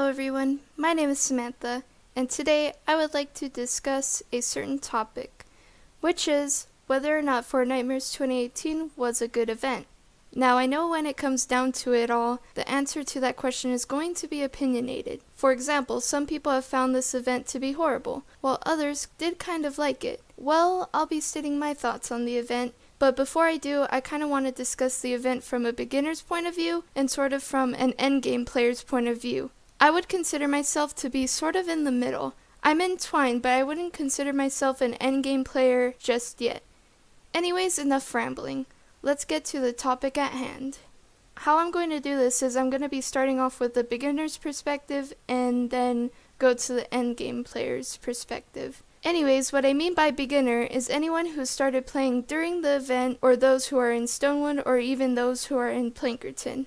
Hello everyone, my name is Samantha, and today I would like to discuss a certain topic, which is whether or not Fortnitemares 2018 was a good event. Now I know when it comes down to it all, the answer to that question is going to be opinionated. For example, some people have found this event to be horrible, while others did kind of like it. Well, I'll be stating my thoughts on the event, but before I do, I kind of want to discuss the event from a beginner's point of view and sort of from an endgame player's point of view. I would consider myself to be sort of in the middle. I'm entwined, but I wouldn't consider myself an endgame player just yet. Anyways, enough rambling. Let's get to the topic at hand. How I'm going to do this is I'm going to be starting off with the beginner's perspective and then go to the endgame player's perspective. Anyways, what I mean by beginner is anyone who started playing during the event, or those who are in Stonewood, or even those who are in Plankerton.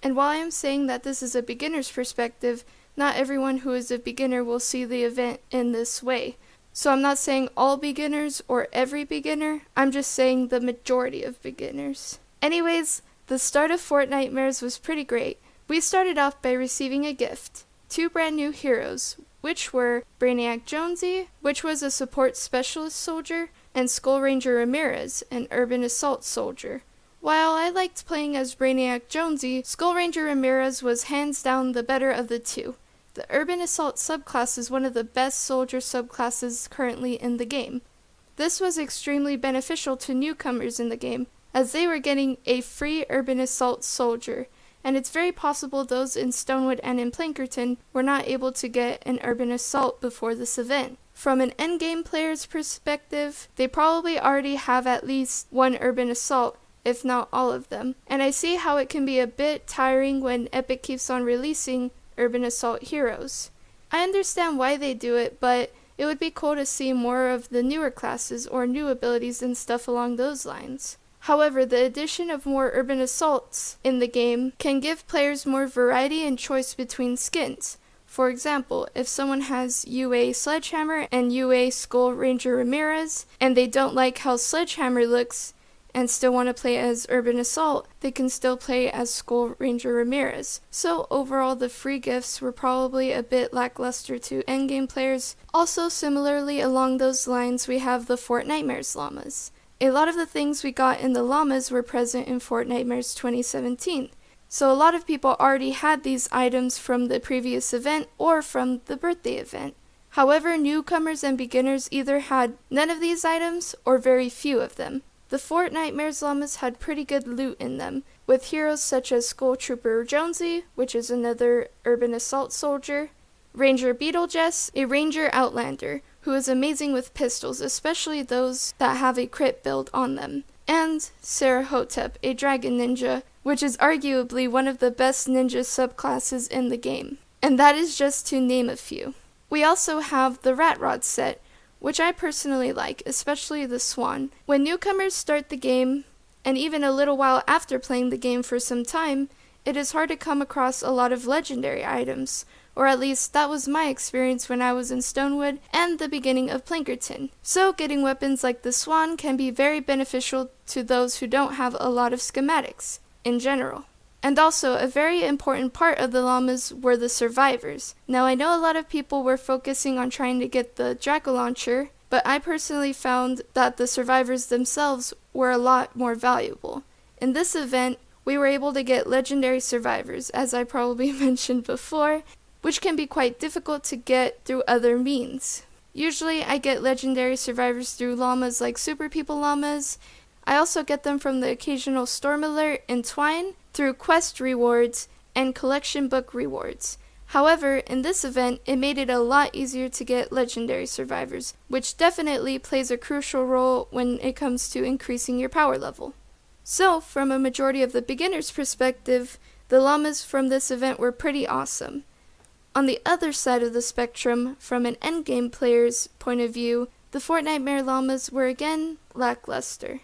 And while I am saying that this is a beginner's perspective, not everyone who is a beginner will see the event in this way. So I'm not saying all beginners or every beginner, I'm just saying the majority of beginners. Anyways, the start of Fortnitemares was pretty great. We started off by receiving a gift, 2 brand new heroes, which were Brainiac Jonesy, which was a support specialist soldier, and Skull Ranger Ramirez, an urban assault soldier. While I liked playing as Brainiac Jonesy, Skull Ranger Ramirez was hands down the better of the two. The Urban Assault subclass is one of the best soldier subclasses currently in the game. This was extremely beneficial to newcomers in the game, as they were getting a free Urban Assault soldier, and it's very possible those in Stonewood and in Plankerton were not able to get an Urban Assault before this event. From an endgame player's perspective, they probably already have at least one Urban Assault, if not all of them. And I see how it can be a bit tiring when Epic keeps on releasing Urban Assault heroes. I understand why they do it, but it would be cool to see more of the newer classes or new abilities and stuff along those lines. However, the addition of more Urban Assaults in the game can give players more variety and choice between skins. For example, if someone has UA Sledgehammer and UA Skull Ranger Ramirez, and they don't like how Sledgehammer looks, and still want to play as Urban Assault, they can still play as Skull Ranger Ramirez. So overall, the free gifts were probably a bit lackluster to endgame players. Also, similarly along those lines, we have the Fortnitemares llamas. A lot of the things we got in the llamas were present in Fortnitemares 2017. So a lot of people already had these items from the previous event or from the birthday event. However, newcomers and beginners either had none of these items or very few of them. The Fortnitemares llamas had pretty good loot in them, with heroes such as Skull Trooper Jonesy, which is another Urban Assault soldier, Ranger Beetlejuice, a Ranger Outlander, who is amazing with pistols, especially those that have a crit build on them, and Sarah Hotep, a Dragon Ninja, which is arguably one of the best ninja subclasses in the game. And that is just to name a few. We also have the Rat Rod set, which I personally like, especially the Swan. When newcomers start the game, and even a little while after playing the game for some time, it is hard to come across a lot of legendary items, or at least that was my experience when I was in Stonewood and the beginning of Plankerton. So getting weapons like the Swan can be very beneficial to those who don't have a lot of schematics, in general. And also, a very important part of the llamas were the survivors. Now, I know a lot of people were focusing on trying to get the Jack-o'-lantern, but I personally found that the survivors themselves were a lot more valuable. In this event, we were able to get legendary survivors, as I probably mentioned before, which can be quite difficult to get through other means. Usually, I get legendary survivors through llamas like Super People llamas. I also get them from the occasional Storm Alert and Twine, through quest rewards and collection book rewards. However, in this event, it made it a lot easier to get legendary survivors, which definitely plays a crucial role when it comes to increasing your power level. So, from a majority of the beginner's perspective, the llamas from this event were pretty awesome. On the other side of the spectrum, from an endgame player's point of view, the Fortnitemare llamas were again lackluster.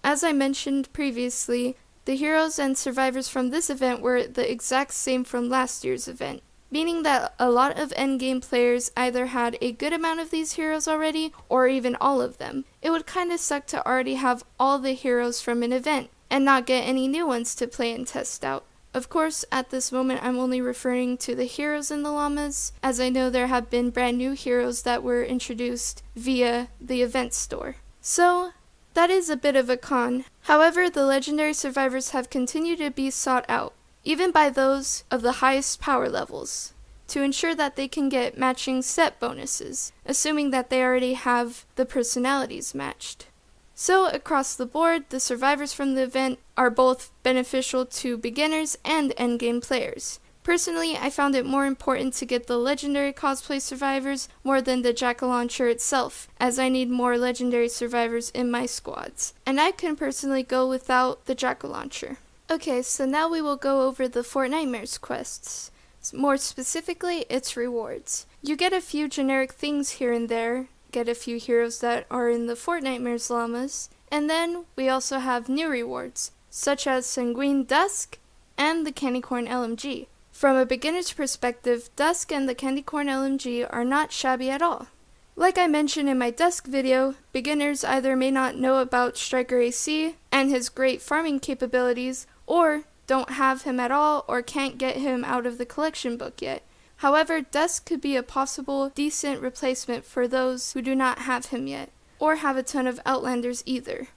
As I mentioned previously, the heroes and survivors from this event were the exact same from last year's event, meaning that a lot of endgame players either had a good amount of these heroes already, or even all of them. It would kinda suck to already have all the heroes from an event, and not get any new ones to play and test out. Of course, at this moment I'm only referring to the heroes in the llamas, as I know there have been brand new heroes that were introduced via the event store. So, that is a bit of a con. However, the legendary survivors have continued to be sought out, even by those of the highest power levels, to ensure that they can get matching set bonuses, assuming that they already have the personalities matched. So, across the board, the survivors from the event are both beneficial to beginners and endgame players. Personally, I found it more important to get the legendary cosplay survivors more than the jack-o'-lantern itself, as I need more legendary survivors in my squads. And I can personally go without the jack-o'-lantern. Okay, so now we will go over the Fortnitemares quests. More specifically, its rewards. You get a few generic things here and there, get a few heroes that are in the Fortnitemares llamas, and then we also have new rewards, such as Sanguine Dusk and the Candy Corn LMG. From a beginner's perspective, Dusk and the Candy Corn LMG are not shabby at all. Like I mentioned in my Dusk video, beginners either may not know about Striker AC and his great farming capabilities, or don't have him at all or can't get him out of the collection book yet. However, Dusk could be a possible decent replacement for those who do not have him yet, or have a ton of Outlanders either.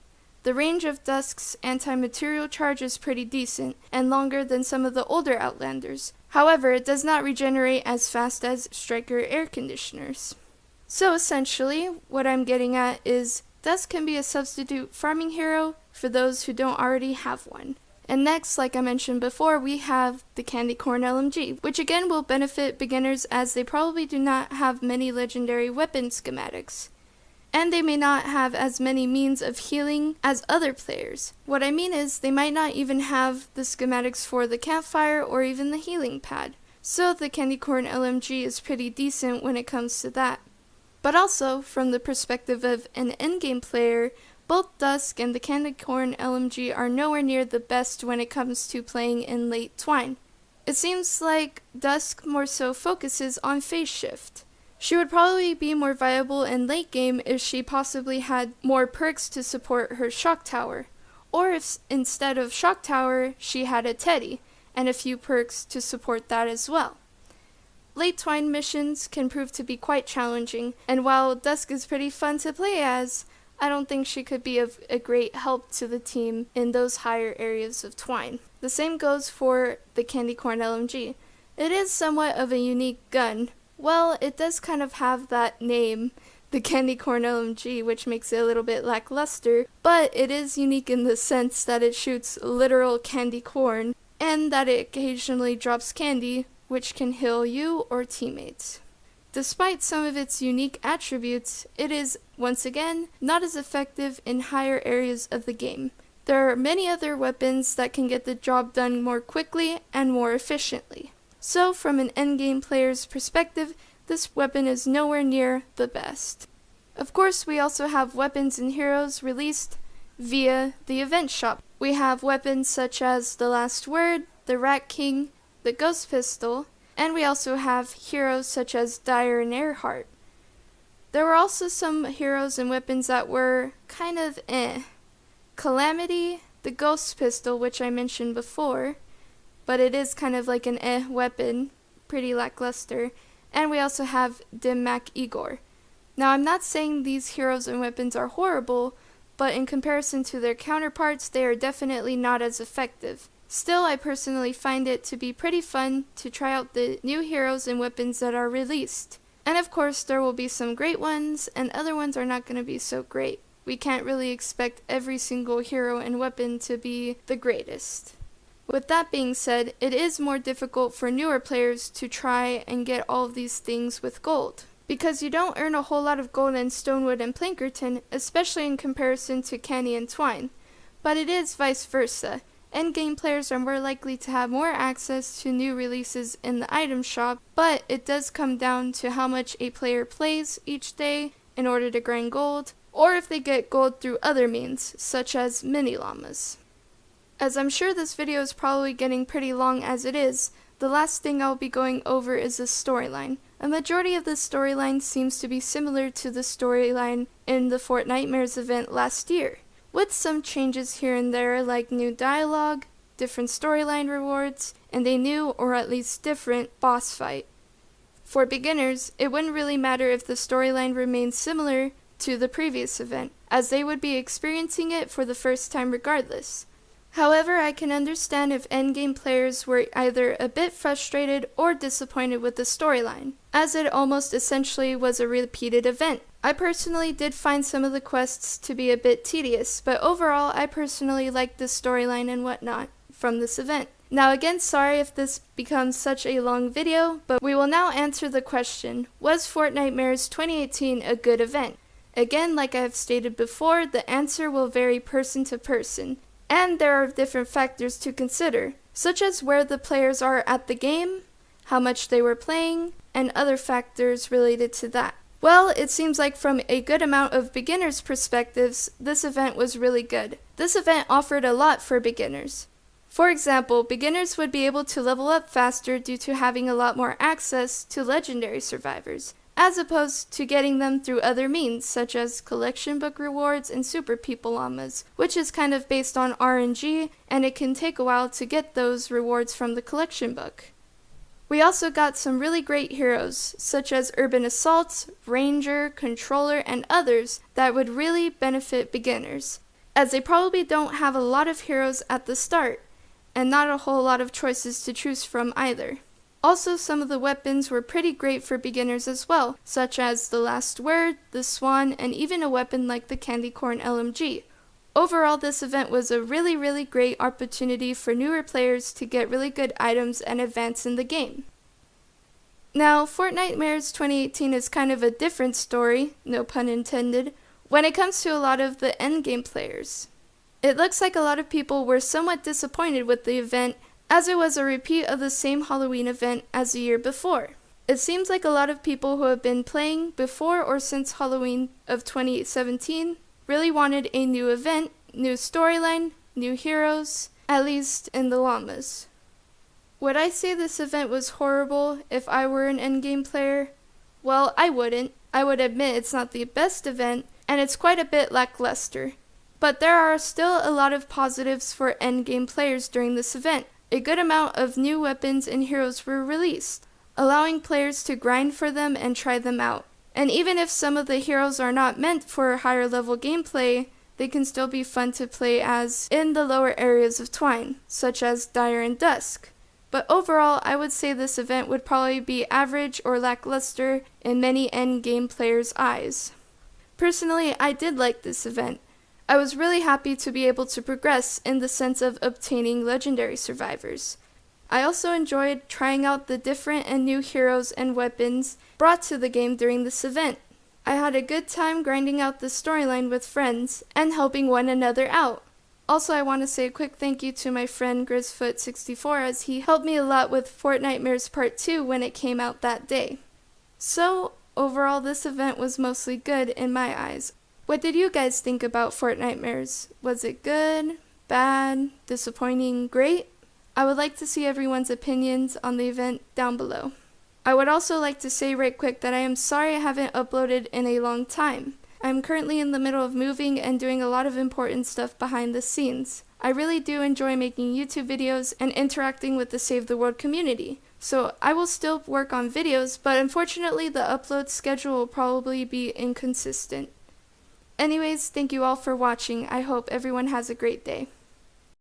The range of Dusk's anti-material charge is pretty decent, and longer than some of the older Outlanders. However, it does not regenerate as fast as Striker air conditioners. So essentially, what I'm getting at is, Dusk can be a substitute farming hero for those who don't already have one. And next, like I mentioned before, we have the Candy Corn LMG, which again will benefit beginners as they probably do not have many legendary weapon schematics. And they may not have as many means of healing as other players. What I mean is, they might not even have the schematics for the campfire or even the healing pad. So the Candy Corn LMG is pretty decent when it comes to that. But also, from the perspective of an endgame player, both Dusk and the Candy Corn LMG are nowhere near the best when it comes to playing in late Twine. It seems like Dusk more so focuses on phase shift. She would probably be more viable in late game if she possibly had more perks to support her shock tower, or if instead of shock tower she had a teddy, and a few perks to support that as well. Late Twine missions can prove to be quite challenging, and while Dusk is pretty fun to play as, I don't think she could be of a great help to the team in those higher areas of Twine. The same goes for the Candy Corn LMG. It is somewhat of a unique gun. Well, it does kind of have that name, the Candy Corn LMG, which makes it a little bit lackluster, but it is unique in the sense that it shoots literal candy corn, and that it occasionally drops candy, which can heal you or teammates. Despite some of its unique attributes, it is, once again, not as effective in higher areas of the game. There are many other weapons that can get the job done more quickly and more efficiently. So, from an endgame player's perspective, this weapon is nowhere near the best. Of course, we also have weapons and heroes released via the event shop. We have weapons such as the Last Word, the Rat King, the Ghost Pistol, and we also have heroes such as Dyer and Earhart. There were also some heroes and weapons that were kind of Calamity, the Ghost Pistol, which I mentioned before, but it is kind of like an weapon, pretty lackluster, and we also have Dim Mac Igor. Now, I'm not saying these heroes and weapons are horrible, but in comparison to their counterparts, they are definitely not as effective. Still, I personally find it to be pretty fun to try out the new heroes and weapons that are released. And of course, there will be some great ones, and other ones are not going to be so great. We can't really expect every single hero and weapon to be the greatest. With that being said, it is more difficult for newer players to try and get all of these things with gold, because you don't earn a whole lot of gold in Stonewood and Plankerton, especially in comparison to Candy and Twine. But it is vice versa. Endgame players are more likely to have more access to new releases in the item shop, but it does come down to how much a player plays each day in order to grind gold, or if they get gold through other means, such as mini llamas. As I'm sure this video is probably getting pretty long as it is, the last thing I'll be going over is the storyline. A majority of the storyline seems to be similar to the storyline in the Fortnitemares event last year, with some changes here and there like new dialogue, different storyline rewards, and a new, or at least different, boss fight. For beginners, it wouldn't really matter if the storyline remained similar to the previous event, as they would be experiencing it for the first time regardless. However, I can understand if endgame players were either a bit frustrated or disappointed with the storyline, as it almost essentially was a repeated event. I personally did find some of the quests to be a bit tedious, but overall I personally liked the storyline and whatnot from this event. Now again, sorry if this becomes such a long video, but we will now answer the question, was Fortnitemares 2018 a good event? Again, like I have stated before, the answer will vary person to person. And there are different factors to consider, such as where the players are at the game, how much they were playing, and other factors related to that. Well, it seems like from a good amount of beginners' perspectives, this event was really good. This event offered a lot for beginners. For example, beginners would be able to level up faster due to having a lot more access to legendary survivors, as opposed to getting them through other means, such as collection book rewards and super people llamas, which is kind of based on RNG, and it can take a while to get those rewards from the collection book. We also got some really great heroes, such as Urban Assault, Ranger, Controller, and others that would really benefit beginners, as they probably don't have a lot of heroes at the start, and not a whole lot of choices to choose from either. Also, some of the weapons were pretty great for beginners as well, such as the Last Word, the Swan, and even a weapon like the Candy Corn LMG. Overall, this event was a really great opportunity for newer players to get really good items and advance in the game. Now, Fortnitemares 2018 is kind of a different story, no pun intended, when it comes to a lot of the endgame players. It looks like a lot of people were somewhat disappointed with the event, as it was a repeat of the same Halloween event as the year before. It seems like a lot of people who have been playing before or since Halloween of 2017 really wanted a new event, new storyline, new heroes, at least in the llamas. Would I say this event was horrible if I were an endgame player? Well, I wouldn't. I would admit it's not the best event, and it's quite a bit lackluster. But there are still a lot of positives for endgame players during this event. A good amount of new weapons and heroes were released, allowing players to grind for them and try them out. And even if some of the heroes are not meant for higher level gameplay, they can still be fun to play as in the lower areas of Twine, such as Dire and Dusk. But overall, I would say this event would probably be average or lackluster in many endgame players' eyes. Personally, I did like this event. I was really happy to be able to progress in the sense of obtaining legendary survivors. I also enjoyed trying out the different and new heroes and weapons brought to the game during this event. I had a good time grinding out the storyline with friends and helping one another out. Also, I want to say a quick thank you to my friend Grizzfoot64 as he helped me a lot with Fortnitemares Part 2 when it came out that day. So, overall this event was mostly good in my eyes. What did you guys think about Fortnitemares? Was it good, bad, disappointing, great? I would like to see everyone's opinions on the event down below. I would also like to say right quick that I am sorry I haven't uploaded in a long time. I'm currently in the middle of moving and doing a lot of important stuff behind the scenes. I really do enjoy making YouTube videos and interacting with the Save the World community. So I will still work on videos, but unfortunately the upload schedule will probably be inconsistent. Anyways, thank you all for watching. I hope everyone has a great day.